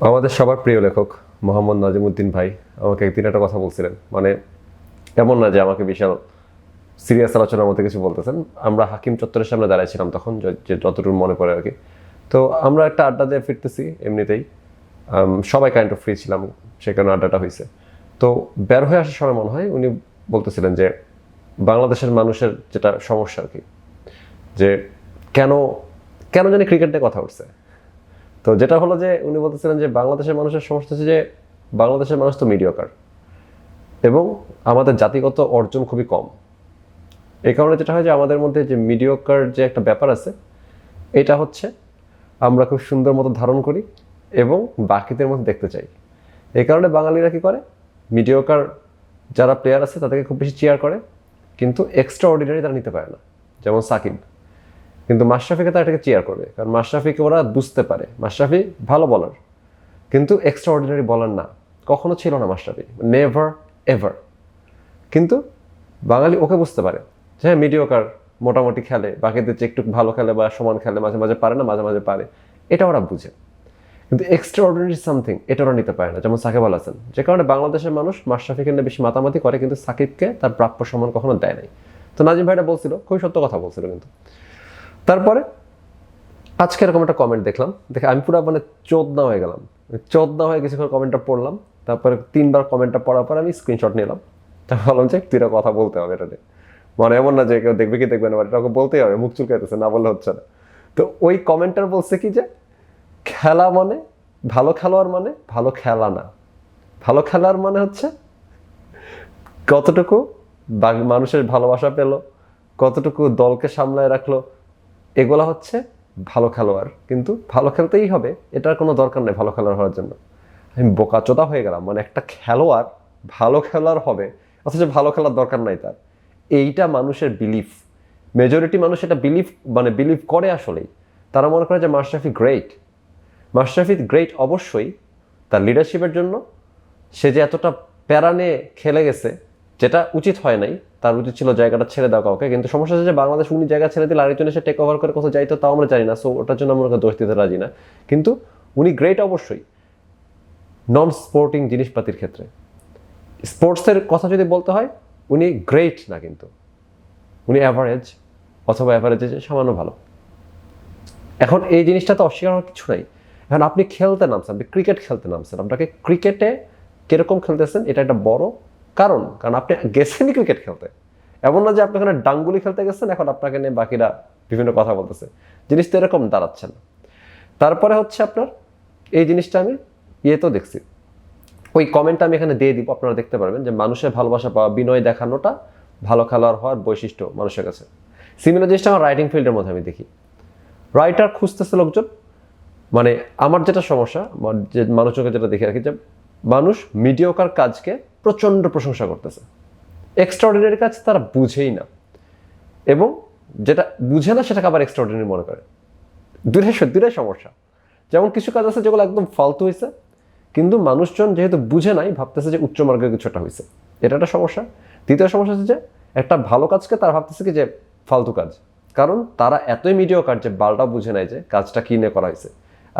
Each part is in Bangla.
আমাদের সবার প্রিয় লেখক মোহাম্মদ নাজিমুদ্দিন ভাই আমাকে একদিন একটা কথা বলছিলেন। মানে এমন না যে আমাকে বিশাল সিরিয়াস আলোচনার মধ্যে কিছু বলতেছেন। আমরা হাকিম চত্বরের সামনে দাঁড়াইছিলাম তখন, যে যতটুকু মনে পড়ে আর কি। তো আমরা একটা আড্ডা দিয়ে ফিরতেছি এমনিতেই, সবাই কাইন্ড অফ ফ্রি ছিলাম, সেখানে আড্ডাটা হয়েছে। তো বের হয়ে আসার সময় মনে হয় উনি বলতেছিলেন যে বাংলাদেশের মানুষের যেটা সমস্যা আর কি, যে কেন কেন জানি ক্রিকেট নিয়ে কথা উঠছে। তো যেটা হলো যে উনি বলতেছিলেন যে বাংলাদেশের মানুষের সমস্যা হচ্ছে যে বাংলাদেশের মানুষ তো মিডিওকার এবং আমাদের জাতিগত অর্জন খুবই কম। এই কারণে যেটা হয় যে আমাদের মধ্যে যে মিডিওকার যে একটা ব্যাপার আছে, এটা হচ্ছে আমরা খুব সুন্দর মতো ধারণ করি এবং বাকিদের মধ্যে দেখতে চাই। এই কারণে বাঙালিরা কি করে, মিডিওকার যারা প্লেয়ার আছে তাদেরকে খুব বেশি চেয়ার করে, কিন্তু এক্সট্রা অর্ডিনারি তারা নিতে পারে না। যেমন সাকিব, কিন্তু মাশরাফিকে তারা এটাকে চেয়ার করবে, কারণ মাশরাফিকে ওরা বুঝতে পারে মাশরাফি ভালো বলার, কিন্তু এক্সট্রা অর্ডিনারি বলার না, কখনো ছিল না মাশরাফি, নেভার এভার। কিন্তু বাঙালি ওকে বুঝতে পারে যে হ্যাঁ মিডিওকার, মোটামুটি খেলে, বাকিদের চেয়ে একটু ভালো খেলে বা সমান খেলে, মাঝে মাঝে পারে না, মাঝে মাঝে পারে, এটা ওরা বুঝে। কিন্তু এক্সট্রা অর্ডিনারি সামথিং এটা ওরা নিতে পারে না, যেমন সাকিব আল হাসান। যে কারণে বাংলাদেশের মানুষ মাশরাফিকে নিয়ে বেশি মাতামাতি করে, কিন্তু সাকিবকে তার প্রাপ্য সম্মান কখনো দেয় নাই। তো নাজিম ভাইটা বলছিল, খুবই সত্য কথা বলছিল। কিন্তু তারপরে আজকে এরকম একটা কমেন্ট দেখলাম, দেখে আমি পুরো মানে চোদনা হয়ে গেলাম। চোদনা হয়ে কিছুক্ষণ কমেন্টটা পড়লাম, তারপরে 3বার কমেন্টটা পড়ার পর আমি স্ক্রিনশট নিলাম। তারপর ভাবলাম যে তুই কথা বলতে হবে এটা নিয়ে। মানে এমন না যে কেউ দেখবে কি দেখবে না, এটা ওকে বলতেই হবে, মুখ চুলকাইতেছে, না বললে হচ্ছে না। তো ওই কমেন্টার বলছে কি যে খেলা মানে, ভালো খেলোয়াড় মানে ভালো খেলা না, ভালো খেলার মানে হচ্ছে কতটুকু মানুষের ভালোবাসা পেল, কতটুকু দলকে সামলায় রাখলো, এগুলা হচ্ছে ভালো খেলোয়াড়। কিন্তু ভালো খেলতেই হবে, এটার কোনো দরকার নেই ভালো খেলোয়াড় হওয়ার জন্য। আমি বোকাচোদা হয়ে গেলাম। মানে একটা খেলোয়াড় ভালো খেলোয়াড় হবে, অথচ ভালো খেলার দরকার নাই তার। এইটা মানুষের বিলিফ, মেজরিটি মানুষ এটা বিলিভ করে আসলেই। তারা মনে করে যে মাশরাফি গ্রেট, মাশরাফি গ্রেট অবশ্যই তার লিডারশিপের জন্য। সে যে এতটা প্যারা নিয়ে খেলে গেছে, যেটা উচিত হয় নাই, তার উচিত ছিল জায়গাটা ছেড়ে দেওয়া কাউকে। কিন্তু সমস্যা হচ্ছে যে বাংলাদেশ উনি জায়গা ছেড়ে দিলে আরেকজন এসে টেক ওভার করে কোথাও যাইতো, তাও আমরা জানি না। সো ওটার জন্য আমরা দোষ দিতে রাজি না। কিন্তু উনি গ্রেট অবশ্যই নন স্পোর্টিং জিনিসপাতির ক্ষেত্রে। স্পোর্টসের কথা যদি বলতে হয়, উনি গ্রেট না, কিন্তু উনি অ্যাভারেজ, অথবা অ্যাভারেজে সামান্য ভালো। এখন এই জিনিসটা তো অস্বীকার হওয়ার কিছু নাই। এখন আপনি খেলতে নামছেন, আপনি ক্রিকেট খেলতে নামছেন, আপনাকে ক্রিকেটে কিরকম খেলতেছেন এটা একটা বড় কারণ আপনি গেছেনই ক্রিকেট খেলতে। এমন না যে আপনি এখানে ডাঙ্গুলি খেলতে গেছেন, এখন আপনাকে নিয়ে বাকিরা বিভিন্ন কথা বলতেছে। জিনিসটা এরকম দাঁড়াচ্ছে না। তারপরে হচ্ছে আপনার এই জিনিসটা আমি ইয়েতেও দেখছি, ওই কমেন্টটা আমি এখানে দিয়ে দিব, আপনারা দেখতে পারবেন যে মানুষের ভালোবাসা পাওয়া, বিনয় দেখানোটা ভালো খেলোয়াড় হওয়ার বৈশিষ্ট্য মানুষের কাছে। সিমিলার জিনিসটা আমার রাইটিং ফিল্ডের মধ্যে আমি দেখি, রাইটার খুঁজতেছে লোকজন। মানে আমার যেটা সমস্যা, যে মানুষজনকে যেটা দেখে রাখি, যে মানুষ মিডিওকার কাজকে প্রচণ্ড প্রশংসা করতেছে, এক্সট্রাঅর্ডিনারি কাজ তারা বুঝেই না, এবং যেটা বুঝে না সেটাকে আবার এক্সট্রাঅর্ডিনারি মনে করে। দুটাই সমস্যা। যেমন কিছু কাজ আছে যেগুলো একদম ফালতু হয়েছে, কিন্তু মানুষজন যেহেতু বুঝে নাই, ভাবতেছে যে উচ্চমার্গের কিছু একটা হয়েছে, এটা একটা সমস্যা। দ্বিতীয় সমস্যা হচ্ছে যে একটা ভালো কাজকে তারা ভাবতেছে কি যে ফালতু কাজ, কারণ তারা এতই মিডিওকার যে বালটা বুঝে নাই যে কাজটা কি নিয়ে করা হয়েছে।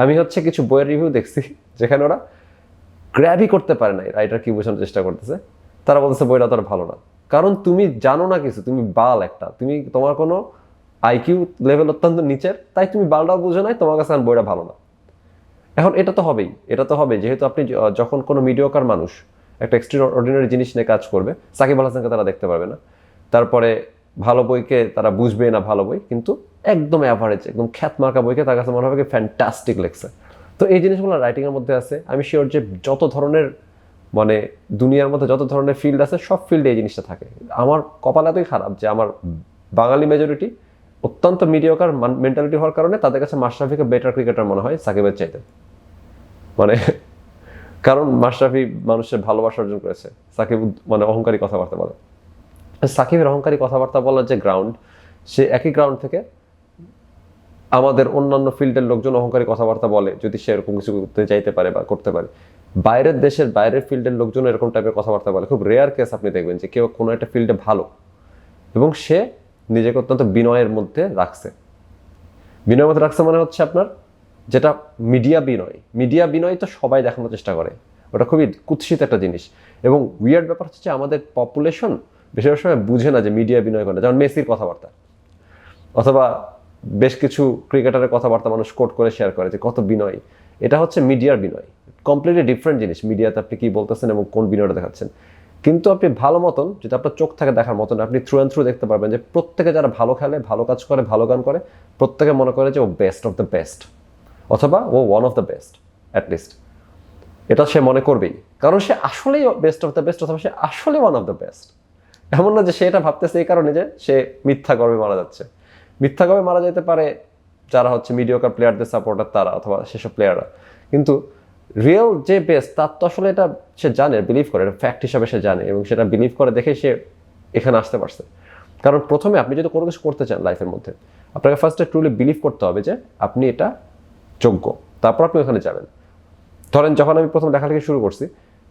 আমি হচ্ছে কিছু বইয়ের রিভিউ দেখছি যেখানে ওরা গ্র্যাবই করতে পারে নাই রাইটার কি বোঝানোর চেষ্টা করতেছে। তারা বলতেছে বইটা তোর ভালো না, কারণ তুমি জানো না কিছু, তুমি বাল একটা, তোমার কোনো আইকিউ লেভেল অত্যন্ত নিচের, তাই তুমি বালটাও বুঝে নাই, তোমার কাছে বইটা ভালো না। এখন এটা তো হবে, যেহেতু আপনি যখন কোনো মিডিওকার মানুষ একটা এক্সট্রা অর্ডিনারি জিনিস নিয়ে কাজ করবে, সাকিব আল হাসানকে তারা দেখতে পারবে না। তারপরে ভালো বইকে তারা বুঝবে না, ভালো বই কিন্তু একদম অ্যাভারেজ, একদম খ্যাত মার্কা বইকে তার কাছে মনে হবে ফ্যান্টাস্টিক লেগছে। তো এই জিনিসগুলো রাইটিংয়ের মধ্যে আছে। আমি শিওর যে যত ধরনের মানে দুনিয়ার মধ্যে যত ধরনের ফিল্ড আছে, সব ফিল্ডে এই জিনিসটা থাকে। আমার কপাল এতই খারাপ যে আমার বাঙালি মেজরিটি অত্যন্ত মিডিওকার মেন্টালিটি হওয়ার কারণে তাদের কাছে মাশরাফিকে বেটার ক্রিকেটার মনে হয় সাকিবের চাইতে। মানে কারণ মাশরাফি মানুষের ভালোবাসা অর্জন করেছে, সাকিব মানে অহংকারী কথাবার্তা বলে। সাকিবের অহংকারী কথাবার্তা বলার যে গ্রাউন্ড, সে একই গ্রাউন্ড থেকে আমাদের অন্যান্য ফিল্ডের লোকজন অহংকারী কথাবার্তা বলে, যদি সে এরকম কিছু করতে চাইতে পারে বা করতে পারে। বাইরের দেশের বাইরের ফিল্ডের লোকজন এরকম টাইপের কথাবার্তা বলে, খুব রেয়ার কেস আপনি দেখবেন যে কেউ কোনো একটা ফিল্ডে ভালো এবং সে নিজেকে অত্যন্ত বিনয়ের মধ্যে রাখছে। বিনয়ের মধ্যে রাখছে মানে হচ্ছে আপনার যেটা মিডিয়া বিনয় তো সবাই দেখানোর চেষ্টা করে, ওটা খুবই কুৎসিত একটা জিনিস। এবং উইয়ার্ড ব্যাপার হচ্ছে যে আমাদের পপুলেশন বেশিরভাগ সময় বুঝে না যে মিডিয়া বিনয় করে, যেমন মেসির কথাবার্তা অথবা বেশ কিছু ক্রিকেটারের কথাবার্তা মানুষ কোট করে শেয়ার করে যে কত বিনয়। এটা হচ্ছে মিডিয়ার বিনয়, কমপ্লিটলি ডিফারেন্ট জিনিস। মিডিয়াতে আপনি কি বলতেছেন এবং কোন বিনয়টা দেখাচ্ছেন, কিন্তু আপনি ভালো মতন যদি আপনার চোখ থাকে দেখার মতন, আপনি থ্রু অ্যান্ড থ্রু দেখতে পারবেন যে প্রত্যেকে যারা ভালো খেলে, ভালো কাজ করে, ভালো গান করে, প্রত্যেকে মনে করে যে ও বেস্ট অফ দ্য বেস্ট, অথবা ও one of the best at least. এটা সে মনে করবেই, কারণ সে আসলেই বেস্ট অফ দ্য বেস্ট, অথবা সে আসলে ওয়ান অফ দ্য বেস্ট। এমন না যে সে এটা ভাবতেছে এই কারণে যে সে মিথ্যা গর্বে মারা যাচ্ছে। মিথ্যা গর্বে মারা যেতে পারে যারা হচ্ছে মিডিওকার প্লেয়ারদের সাপোর্টার তারা, অথবা সেসব প্লেয়াররা, কিন্তু রিয়েল যে বেস্ট তার তো আসলে এটা সে জানে, বিলিভ করে, এটা ফ্যাক্ট হিসাবে সে জানে, এবং সেটা বিলিভ করে দেখে সে এখানে আসতে পারছে। কারণ প্রথমে আপনি যদি কোনো কিছু করতে চান লাইফের মধ্যে, আপনাকে ফার্স্টে ট্রুলি বিলিভ করতে হবে যে আপনি এটা যোগ্য, তারপর আপনি ওখানে যাবেন। ধরেন যখন আমি প্রথম লেখালেখি শুরু করছি,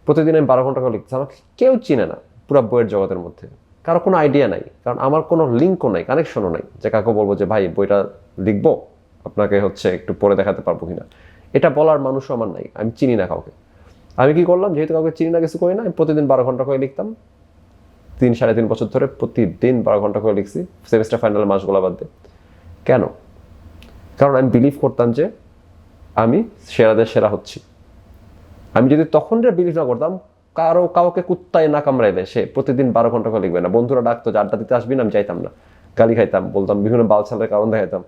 প্রতিদিন আমি 12 ঘন্টা করে লিখতেছি, আমাকে কেউ চিনে না পুরো বইয়ের জগতের মধ্যে, কারো কোনো আইডিয়া নাই, কারণ আমার কোনো লিঙ্কও নাই, কানেকশনও নাই যে কাকে বলবো যে ভাই বইটা লিখবো, আপনাকে হচ্ছে একটু পড়ে দেখাতে পারবো কিনা, এটা বলার মানুষও আমার নাই, আমি চিনি না কাউকে। আমি কি করলাম, যেহেতু কাউকে চিনি না, কিছু করি না, আমি প্রতিদিন 12 ঘন্টা করে লিখতাম। 3-3.5 বছর ধরে প্রতিদিন 12 ঘন্টা করে লিখছি, সেমিস্টার ফাইনালের মাসগুলো বাদ দিয়ে। কেন? কারণ আমি বিলিভ করতাম যে আমি সেরাদের সেরা হচ্ছি। আমি যদি তখন বিলিভ না করতাম, কাউকে কুত্তায় না কামড়াইলে সে প্রতিদিন 12 ঘন্টা করে লিখবে না। বন্ধুরা ডাকতো যে আড্ডা দিতে আসবি না, আমি চাইতাম না, গালি খাইতাম, বলতাম বিভিন্ন বালছালের কারণ দেখাইতাম,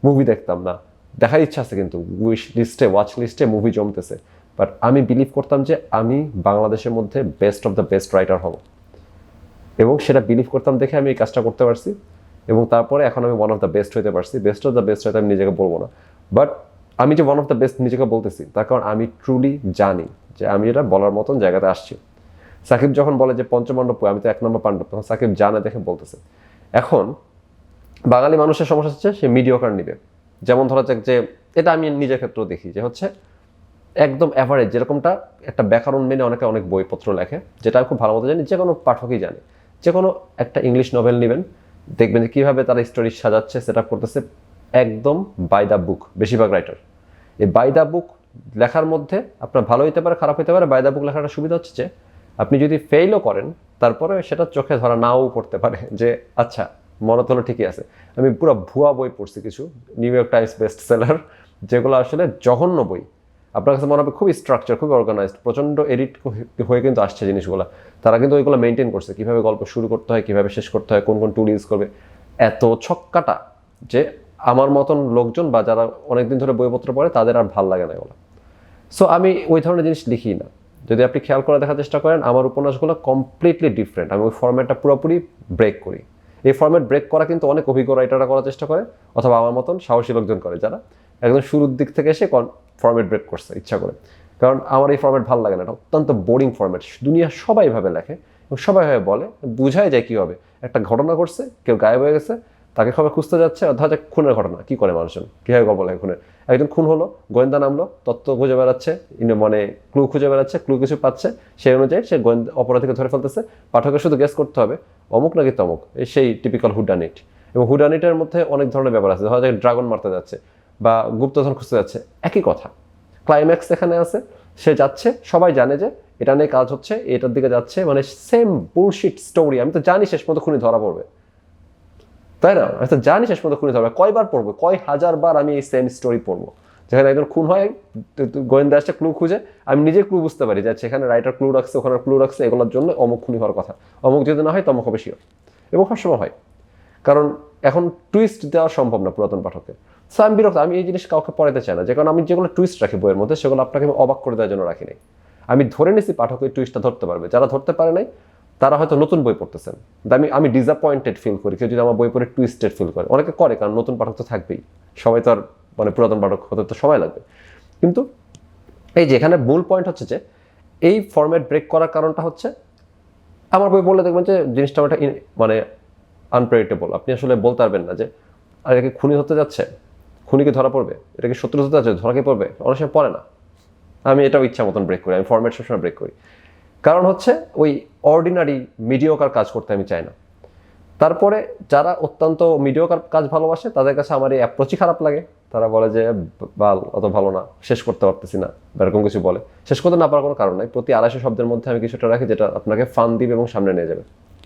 মুভি দেখতাম না, দেখার ইচ্ছা আছে কিন্তু উইশ লিস্টে, ওয়াচ লিস্টে মুভি জমতেছে, বাট আমি বিলিভ করতাম যে আমি বাংলাদেশের মধ্যে best of the best writer হব, এবং সেটা বিলিভ করতাম দেখে আমি এই কাজটা করতে পারছি, এবং তারপরে এখন আমি ওয়ান অফ দ্য বেস্ট হইতে পারছি। বেস্ট অফ দ্য বেস্ট হয়তো আমি নিজেকে বলবো না, বাট আমি যে ওয়ান অফ দ্য বেস্ট নিজেকে বলতেছি তার কারণ আমি ট্রুলি জানি যে আমি এটা বলার মতন জায়গাতে আসছি। সাকিব যখন বলে যে পঞ্চপাণ্ডব, আমি তো 1 নম্বর পাণ্ডব, তখন সাকিব জানে দেখে বলতেছে। এখন বাঙালি মানুষের সমস্যা হচ্ছে সে মিডিওকার নিবে। যেমন ধরা যাক যে, এটা আমি নিজের ক্ষেত্রেও দেখি যে হচ্ছে একদম অ্যাভারেজ, যেরকমটা একটা ব্যাকরণ মেনে অনেকে অনেক বইপত্র লেখে, যেটা আমি খুব ভালো মতো জানি, যে কোনো পাঠকই জানে। যে কোনো একটা ইংলিশ নভেল নেবেন, দেখবেন যে কীভাবে তারা স্টোরি সাজাচ্ছে, সেট আপ করতেছে, একদম বাই দ্য বুক বেশিরভাগ রাইটার। এই বাই দ্য বুক লেখার মধ্যে আপনার ভালো হইতে পারে, খারাপ হইতে পারে। বাই দ্য বুক লেখাটা সুবিধা হচ্ছে যে আপনি যদি ফেইলও করেন, তারপরে সেটা চোখে ধরা নাও করতে পারে যে আচ্ছা মনে হলো ঠিকই আছে। আমি পুরো ভুয়া বই পড়ছি কিছু, new York Times best seller, যেগুলো আসলে জঘন্য বই। আপনার কাছে মনে হবে খুবই স্ট্রাকচার, খুবই অর্গানাইজড, প্রচণ্ড এডিট হয়ে কিন্তু আসছে জিনিসগুলো। তারা কিন্তু ওইগুলো মেনটেন করছে, কীভাবে গল্প শুরু করতে হয়, কীভাবে শেষ করতে হয়, কোন কোন টুল ইউজ করবে, এত ছক্কাটা যে আমার মতন লোকজন বা যারা অনেকদিন ধরে বইপত্র পড়ে তাদের আর ভাল লাগে না এগুলো। সো আমি ওই ধরনের জিনিস লিখি না। যদি আপনি খেয়াল করে দেখার চেষ্টা করেন, আমার উপন্যাসগুলো কমপ্লিটলি ডিফারেন্ট। আমি ওই ফরম্যাটটা পুরোপুরি ব্রেক করি। এই ফরম্যাট ব্রেক করা কিন্তু অনেক অভিজ্ঞ রাইটাররা করার চেষ্টা করে, অথবা আমার মতন সাহসী লোকজন করে, যারা একদম শুরুর দিক থেকে এসে ফরম্যাট ব্রেক করছে ইচ্ছা করে। কারণ আমার এই ফরম্যাট ভালো লাগে না, এটা অত্যন্ত বোরিং ফরম্যাট। দুনিয়া সবাই ভাবে লেখে এবং সবাই ভাবে বলে, বোঝাই যায় কী হবে। একটা ঘটনা ঘটছে, কেউ গায়েব হয়ে গেছে, তাকে খবর খুঁজতে যাচ্ছে, অর্থাৎ খুনের ঘটনা। কি করে মানুষজন, কীভাবে গল্প লেখে খুনের? একজন খুন হলো, গোয়েন্দা নামলো, তত্ত্ব খুঁজে বেড়াচ্ছে, মানে ক্লু খুঁজে বেড়াচ্ছে, ক্লু কিছু পাচ্ছে, সেই অনুযায়ী সে গোয়েন্দা অপরাধীকে ধরে ফেলতেছে। পাঠকের শুধু গেস করতে হবে অমুক নাকি তমুক, সেই টিপিক্যাল হুডানিট। এবং হুডানিটের মধ্যে অনেক ধরনের ব্যাপার আছে, ধরা যায় ড্রাগন মারতে যাচ্ছে বা গুপ্তধন খুঁজতে যাচ্ছে, একই কথা। ক্লাইম্যাক্স এখানে আছে, সে যাচ্ছে, সবাই জানে যে এটা নিয়ে কাজ হচ্ছে, এটার দিকে যাচ্ছে, মানে সেম বুলশিট স্টোরি। আমি তো জানি শেষ পর্যন্ত খুনি ধরা পড়বে, তাই না? আমি তো জানি শেষ পর্যন্ত খুনি ধরা, কয়বার পড়বো, কয় হাজার বার আমি এই সেম স্টোরি পড়বো। যেখানে একজন খুন হয়, গোয়েন্দা আসছে ক্লু খুঁজে, আমি নিজে ক্লু বুঝতে পারি যে সেখানে রাইটার ক্লু রাখছে, ওখানে ক্লু রাখছে, এগুলোর জন্য অমুক খুনি হওয়ার কথা। অমুক যদি না হয় তমুক হবে শিওর, এবং সবসময় হয়। কারণ এখন টুইস্ট দেওয়া সম্ভব না পুরাতন পাঠককে। সো আমি বিরক্ত, আমি এই জিনিস কাউকে পড়াতে চাই না। যে কারণ আমি যেগুলো টুইস্ট রাখি বইয়ের মধ্যে, সেগুলো আপনাকে আমি অবাক করে দেওয়ার জন্য রাখি নাই। আমি ধরে নিছি পাঠক এই টুইস্টটা ধরতে পারবে। যারা ধরতে পারে নাই তারা হয়তো নতুন বই পড়তেছেন, আমি ডিসঅ্যাপয়েন্টেড ফিল করি কেউ যদি আমার বই পড়ে টুইস্টেড ফিল করে। অনেকে করে, কারণ নতুন পাঠক তো থাকবেই, সবাই তো আর মানে পুরাতন পাঠক হতে তো সময় লাগবে। কিন্তু এই যে এখানে মূল পয়েন্ট হচ্ছে যে এই ফরম্যাট ব্রেক করার কারণটা হচ্ছে, আমার বই পড়লে দেখবেন যে জিনিসটা একটা মানে আনপ্রেডিক্টেবল। আপনি আসলে বলতে পারবেন না যে আর এটাকে খুনি হতে যাচ্ছে, খুনিকে ধরা পড়বে, এটাকে শত্রু হতে যাচ্ছে, ধরাকে পড়বে, অনেক সময় পড়ে না। আমি এটাও ইচ্ছা মতন ব্রেক করি, আমি ফরম্যাট সবসময় ব্রেক করি। কারণ হচ্ছে ওই অর্ডিনারি মিডিওকার কাজ করতে আমি চাই না। তারপরে যারা অত্যন্ত মিডিওকার কাজ ভালোবাসে তাদের কাছে আমার এই অ্যাপ্রোচই খারাপ লাগে। তারা বলে যে বাল অত ভালো না, শেষ করতে পারতেছি না, বা এরকম কিছু বলে। শেষ করতে না পারার কোনো কারণ নাই, প্রতি 250 শব্দের মধ্যে আমি কিছুটা রাখি যেটা আপনাকে ফান দিবে এবং সামনে নিয়ে যাবে।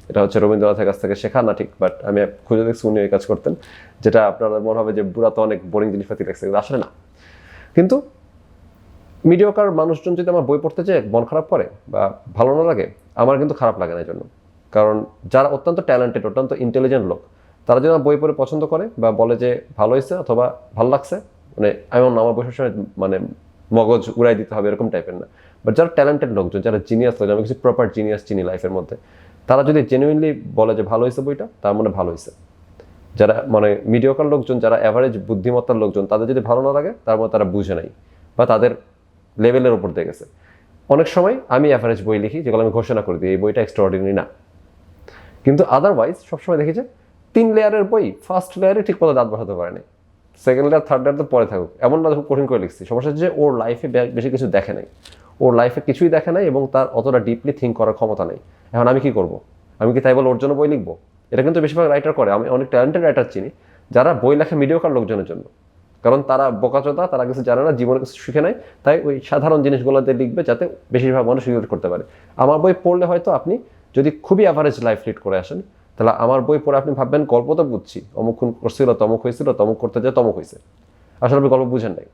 এটা হচ্ছে রবীন্দ্রনাথের কাছ থেকে শেখা না ঠিক, বাট আমি খুঁজে দেখছি উনি এই কাজ করতেন, যেটা আপনার মনে হবে যে বুড়া তো অনেক বোরিং জিনিসপাতি লেখছে, আসলে না। কিন্তু মিডিওকার মানুষজন যদি আমার বই পড়তে চায় মন খারাপ করে বা ভালো না লাগে, আমার কিন্তু খারাপ লাগে না এই জন্য। কারণ যারা অত্যন্ত ট্যালেন্টেড, অত্যন্ত ইন্টেলিজেন্ট লোক, তারা যদি আমার বই পড়ে পছন্দ করে বা বলে যে ভালো হয়েছে অথবা ভালো লাগছে, মানে এমন আমার বই সবসময় মানে মগজ উড়াই দিতে হবে এরকম টাইপের না। বাট যারা ট্যালেন্টেড লোকজন, যারা জিনিয়াস লোক, আমি কিছু প্রপার জিনিয়াস চিনি লাইফের মধ্যে, তারা যদি জেনুইনলি বলে যে ভালো হয়েছে বইটা, তার মানে ভালো হয়েছে। যারা মানে মিডিওকার লোকজন, যারা অ্যাভারেজ বুদ্ধিমত্তার লোকজন, তাদের যদি ভালো না লাগে, তার মানে তারা বুঝে নাই বা তাদের লেভেলের উপর দিয়ে গেছে। অনেক সময় আমি অ্যাভারেজ বই লিখি যেগুলো আমি ঘোষণা করে দিই এই বইটা এক্সট্রাঅর্ডিনারি না, কিন্তু আদারওয়াইজ সবসময় দেখি যে 3 লেয়ারের বই ফার্স্ট লেয়ারে ঠিক মতো দাঁত বসাতে পারেনি, সেকেন্ড লেয়ার থার্ড লেয়ার তো পরে থাকুক, এমন না খুব কঠিন করে লিখছি। সমস্যা হচ্ছে যে ওর লাইফে বেশি কিছু দেখে নাই, ওর লাইফে কিছুই দেখে নাই এবং তার অতটা ডিপলি থিঙ্ক করার ক্ষমতা নেই। এখন আমি কি করব? আমি কি তাই বলে ওর জন্য বই লিখবো? এটা কিন্তু বেশিরভাগ রাইটার করে। আমি অনেক ট্যালেন্টেড রাইটার চিনি যারা বই লেখে মিডিওকার লোকজনের জন্য, কারণ তারা বোকাচোদা, তারা কিছু জানে না, জীবনে কিছু শিখে নাই, তাই ওই সাধারণ জিনিসগুলোতে লিখবে যাতে বেশিরভাগ মানুষ রিলেট করতে পারে। আমার বই পড়লে হয়তো আপনি যদি খুবই অ্যাভারেজ লাইফ লিড করে আসেন, তাহলে আমার বই পড়ে আপনি ভাববেন গল্প তো বুঝছি, অমুক খুন করছিল, তমুক হয়েছিল, তমুক করতে যায় তমুক হয়েছে। আসলে আপনি গল্প বুঝেন নাই।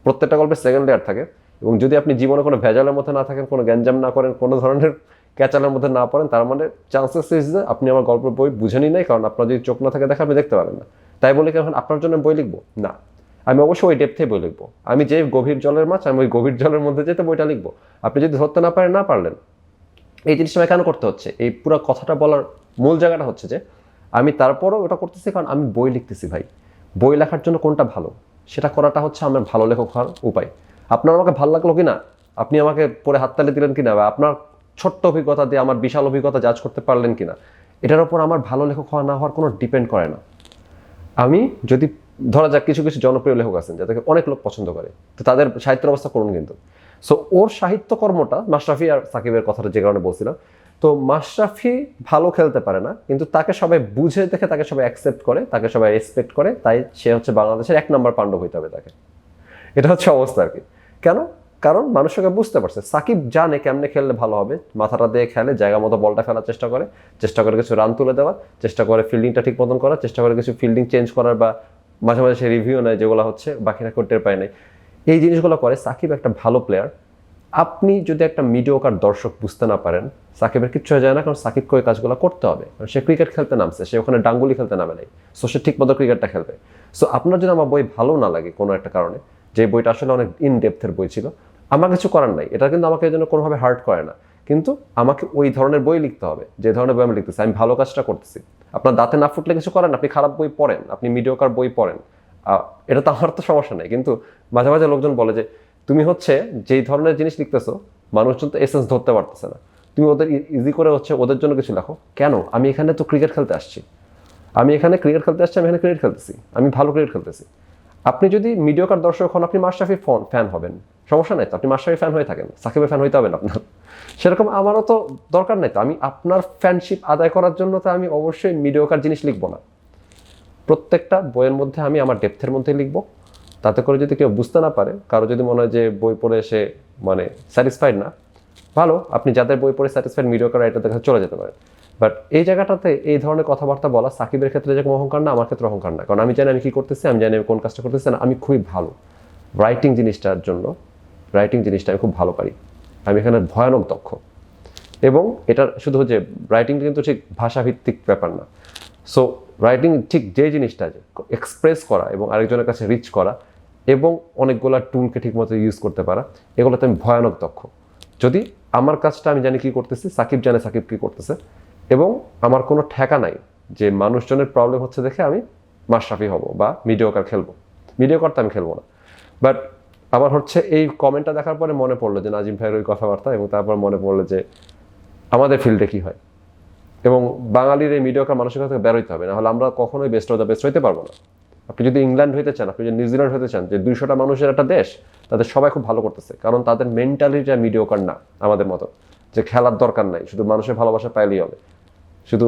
প্রত্যেকটা গল্পের সেকেন্ড লেয়ার থাকে, এবং যদি আপনি জীবনে কোনো ভেজালের মধ্যে না থাকেন, কোনো গ্যাঞ্জাম না করেন, কোনো ধরনের ক্যাচালের মধ্যে না পড়েন, তার মানে চান্সেস ইজ যে আপনি আমার গল্পের বই বুঝেনই নাই, কারণ আপনার যদি চোখ না থাকে দেখা আপনি দেখতে পারেন না। তাই বলে কি এখন আপনার জন্য বই লিখবো? না, আমি অবশ্যই ওই ডেপথে বই লিখবো। আমি যে গভীর জলের মাছ, আমি ওই গভীর জলের মধ্যে যেতে বইটা লিখবো। আপনি যদি ধরতে না পারেন, না পারলেন। এই জিনিসটা আমায় কেন করতে হচ্ছে? এই পুরো কথাটা বলার মূল জায়গাটা হচ্ছে যে আমি তারপরও ওটা করতেছি কারণ আমি বই লিখতেছি ভাই। বই লেখার জন্য কোনটা ভালো সেটা করাটা হচ্ছে আমার ভালো লেখক হওয়ার উপায়। আপনার আমাকে ভালো লাগলো কিনা, আপনি আমাকে পরে হাততালি দিলেন কিনা, বা আপনার ছোট্ট অভিজ্ঞতা দিয়ে আমার বিশাল অভিজ্ঞতা জাজ করতে পারলেন কিনা, এটার উপর আমার ভালো লেখক হওয়া না হওয়ার কোনো ডিপেন্ড করে না। আমি যদি ধরা যাক কিছু কিছু জনপ্রিয় লেখক আছেন যাদেরকে অনেক লোক পছন্দ করে, তো তাদের সাহিত্যের অবস্থা করুন কিন্তু। সো ওর সাহিত্যকর্মটা, মাশরাফি আর সাকিবের কথাটা যে কারণে বলছিলাম, তো মাশরাফি ভালো খেলতে পারে না, কিন্তু তাকে সবাই বুঝে দেখে তাকে সবাই অ্যাকসেপ্ট করে, তাকে সবাই রেসপেক্ট করে, তাই সে হচ্ছে বাংলাদেশের 1 নম্বর পাণ্ডব হইতে হবে তাকে। এটা হচ্ছে অবস্থা আর কি। কেন? কারণ মানুষকে বুঝতে পারছে সাকিব জানে কেমনে খেললে ভালো হবে, মাথাটা দিয়ে খেলে, জায়গা মতো বলটা ফেলার চেষ্টা করে কিছু রান তুলে দেওয়ার চেষ্টা করে, ফিল্ডিংটা ঠিক মতন করার চেষ্টা করে, কিছু ফিল্ডিং চেঞ্জ করার, বা মাঝে মাঝে সে রিভিউ নেয় যেগুলো হচ্ছে বাকিরা করতে পায় নাই, এই জিনিসগুলো করে। সাকিব একটা ভালো প্লেয়ার। আপনি যদি একটা মিডিওকার দর্শক বুঝতে না পারেন, সাকিবের কিচ্ছু হয়ে যায় না, কারণ সাকিবকে ওই কাজগুলো করতে হবে। কারণ সে ক্রিকেট খেলতে নামছে, সে ওখানে ডাঙ্গুলি খেলতে নামে নাই, সো সে ঠিক মতো ক্রিকেটটা খেলবে। সো আপনার যদি আমার বই ভালো না লাগে কোনো একটা কারণে, যে বইটা আসলে অনেক ইন ডেপথের বই ছিল, আমার কিছু করার নাই, এটা কিন্তু আমাকে এই জন্য কোনোভাবে হার্ট করে না। কিন্তু আমাকে ওই ধরনের বই লিখতে হবে যে ধরনের বই আমি লিখতেছি, আমি ভালো কাজটা করতেছি। আপনার দাঁতে না ফুটলে কিছু করেন, আপনি খারাপ বই পড়েন, আপনি মিডিওকার বই পড়েন, এটা তো আমার তো সমস্যা নেই। কিন্তু মাঝে মাঝে লোকজন বলে যে তুমি হচ্ছে যেই ধরনের জিনিস লিখতেছো, মানুষজন তো এসেন্স ধরতে পারতেছে না, তুমি ওদের ইজি করে হচ্ছে ওদের জন্য কিছু লেখো। কেন? আমি এখানে তো ক্রিকেট খেলতে আসছি, আমি এখানে ক্রিকেট খেলতেছি, আমি ভালো ক্রিকেট খেলতেছি। আপনি যদি মিডিওকার দর্শক হন, আপনি মাশরাফি ফ্যান হবেন, সমস্যা নাই তো, আপনি মাশরাফি ফ্যান হয়ে থাকেন, সাকিবের ফ্যান হইতে হবে না আপনার। সেরকম আমারও তো দরকার নাই তো, আমি আপনার ফ্যানশিপ আদায় করার জন্য তো আমি অবশ্যই মিডিওকার জিনিস লিখবো না। প্রত্যেকটা বইয়ের মধ্যে আমি আমার ডেপথের মধ্যে লিখবো, তাতে করে যদি কেউ বুঝতে না পারে, কারো যদি মনে হয় যে বই পড়ে এসে মানে স্যাটিসফাইড না, ভালো, আপনি যাদের বই পড়ে স্যাটিসফাইড মিডিওকার রাইটারদের কাছে চলে যেতে পারেন। বাট এই জায়গাটাতে এই ধরনের কথাবার্তা বলা সাকিবের ক্ষেত্রে যেরকম অহংকার না, আমার ক্ষেত্রে অহংকার না, কারণ আমি জানি আমি কী করতেছি, আমি জানি আমি কোন কাজটা করতেছি না, আমি খুবই ভালো রাইটিং জিনিসটার জন্য, রাইটিং জিনিসটা আমি খুব ভালো পারি, আমি এখানে ভয়ানক দক্ষ। এবং এটা শুধু যে রাইটিংটা কিন্তু ঠিক ভাষাভিত্তিক ব্যাপার না। সো রাইটিং ঠিক যে জিনিসটা যে এক্সপ্রেস করা এবং আরেকজনের কাছে রিচ করা এবং অনেকগুলো টুলকে ঠিকমতো ইউজ করতে পারা, এগুলোতে আমি ভয়ানক দক্ষ। যদি আমার কাজটা আমি জানি কী করতেছি, সাকিব জানে সাকিব কী করতেছে, এবং আমার কোনো ঠেকা নাই যে মানুষজনের প্রবলেম হচ্ছে দেখে আমি মাশরাফি হব বা মিডিওকার খেলবো, মিডিওকার তো আমি খেলবো না। বাট আমার হচ্ছে এই কমেন্টটা দেখার পরে মনে পড়লো যে নাজিম ভাইয়ের ওই কথাবার্তা, এবং তারপর মনে পড়লো যে আমাদের ফিল্ডে কী হয়, এবং বাঙালির এই মিডিওকার মানসিকতা থেকে বেরোইতে হবে, নাহলে আমরা কখনোই বেস্ট অফ দ্য বেস্ট হইতে পারবো না। আপনি যদি ইংল্যান্ড হইতে চান, আপনি যদি নিউজিল্যান্ড হইতে চান, যে 200টা মানুষের একটা দেশ, তাদের সবাই খুব ভালো করতেছে, কারণ তাদের মেন্টালিটা মিডিওকার না আমাদের মতো, যে খেলার দরকার নাই, শুধু মানুষের ভালোবাসা পাইলেই হবে, শুধু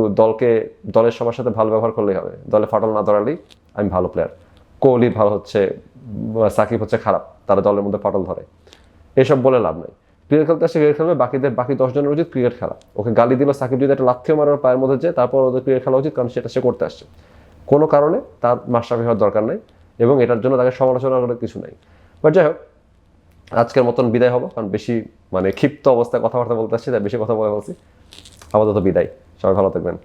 দলের সবার সাথে ভালো ব্যবহার করলেই হবে, দলে ফাটল না ধরালেই আমি ভালো প্লেয়ার। কোহলি ভালো হচ্ছে, সাকিব হচ্ছে খারাপ, তারা দলের মধ্যে পটল ধরে, এসব বলে লাভ নাই। ক্রিকেট খেলতে আসে ক্রিকেট খেলবে, বাকি 10 জনের উচিত ক্রিকেট খেলা। ওকে গালি দিল সাকিব যদি একটা লাথিও মারার পায়ের মধ্যে যায়, তারপর ওদের ক্রিকেট খেলা উচিত, কারণ সেটা সে করতে আসছে। কোনো কারণে তার মাশরাফি হওয়ার দরকার নাই, এবং এটার জন্য তাকে সমালোচনা করার কিছু নাই। বাট যাই হোক, আজকের মতন বিদায় হবো, কারণ বেশি ক্ষিপ্ত অবস্থায় কথাবার্তা বলতে আসছি, তাই বেশি কথা বলে বলছি। আপাতত বিদায়, সবাই ভালো থাকবেন।